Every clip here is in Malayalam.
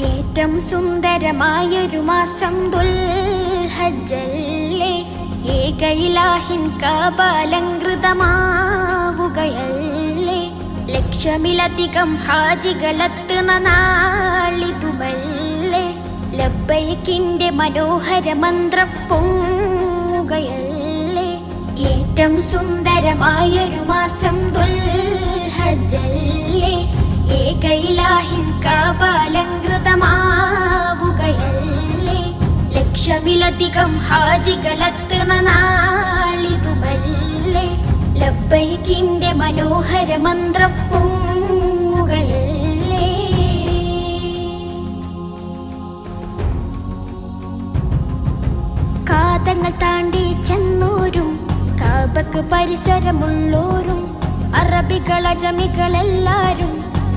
ഏറ്റവും സുന്ദരമായൊരു മാസം ദുൽഹജ്ജല്ലേ, ഏകയിലാഹിൻ കാബാലങ്കൃതമാവുകയല്ലേ. ലക്ഷമിലധികം ഹാജികളെത്തുന്ന നാളിതുമല്ലേ, ലബ്ബൈക്കിന്റെ മനോഹര മന്ത്രം പൊങ്ങുകയല്ലേ. ഏറ്റവും സുന്ദരമായൊരു മാസം ദുൽഹജ്ജല്ലേ, ഏകയിലാഹിൻ കാബാലങ്കൃതമാവുകയല്ലേ. ലക്ഷമിലധികം ഹാജികളെത്തുന്ന നാളിതുമല്ലേ, ലബ്ബൈക്കിന്റെ മനോഹര മന്ത്രം പൊങ്ങുകയല്ലേ. കാതങ്ങൾ താണ്ടി ചെന്നോരും കാബക്ക് പരിസരമുള്ളോരും, അറബികൾ അജമികളെല്ലാരും,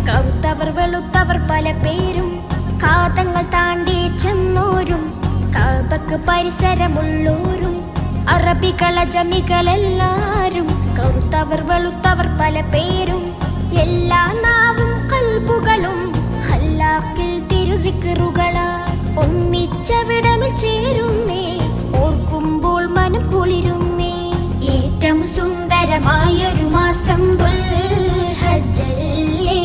കറുത്തവർ വെളുത്തവർ പല പേരും. കാതങ്ങൾ താണ്ടി ചെന്നോരും കാബക്ക് പരിസരമുള്ളോരും, അറബികൾ അജമികളെല്ലാരും, കറുത്തവർ വെളുത്തവർ പല പേരും. എല്ലാ നാവും കൽബുകളും ഖല്ലാഖിൽ തിരുദിക്റുകളാൽ ഒന്നിച്ചവിടമിൽ ചേരുന്നേ, ഓർക്കുമ്പോൾ മനം കുളിരുന്നേ. ഏറ്റവും സുന്ദരമായൊരു മാസം ദുൽഹജ്ജല്ലേ,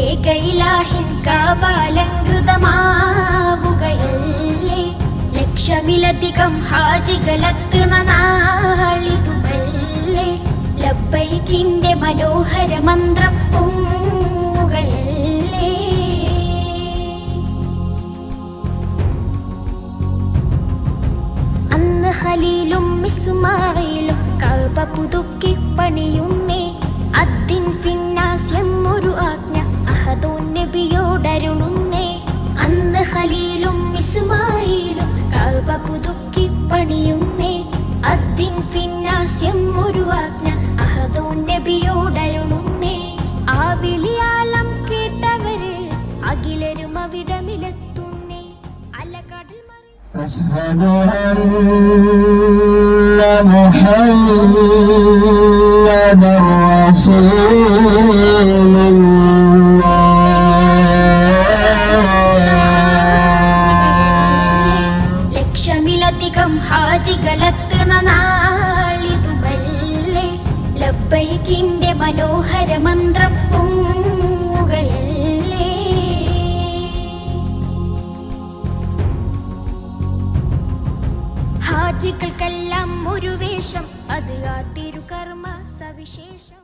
ഏകയിലാഹിൻ കാബാലങ്കൃതമാവുകയല്ലേ. ലക്ഷമിലധികം ഹാജികളെത്തുന്ന നാളിതുമല്ലേ, ലബ്ബൈക്കിന്റെ മനോഹര മന്ത്രം പൊങ്ങുകയല്ലേ. അന്ന് ഖലീലും ഇസ്മാഈലും കഅബ പുതുക്കി പണിയുന്നേ, അദ്ദിൻ ഫിന്നാസ് എന്നൊരു ആജ്ഞ അഹദുൻ നബിയോടരുളുന്നേ. അന്ന് ഖലീലും ഇസ്മാഈലും കഅബ പുതുക്കി പണിയുന്നേ, അദ്ദിൻ ഫിന്നാസ് എന്നൊരു ആജ്ഞ അഹദുൻ നബിയോടരുളുന്നേ. ആ വിളിയാളം കേട്ടവര് അഖിലരും അവിടമിലെത്തുന്നേ, അലകടൽ മറി. അശ്ഹദു അന്ന മുഹമ്മദർ റസൂലുള്ളാഹ്. ലക്ഷമിലധികം ഹാജികളെത്തുന്ന നാളിതുമല്ലേ, ലബ്ബൈക്കിന്റെ മനോഹര മന്ത്രം പൊങ്ങുകയല്ലേ. ഹാജികൾക്കെല്ലാം ഒരു വേഷം, അത് ആ തിരുകർമ്മ സവിശേഷം.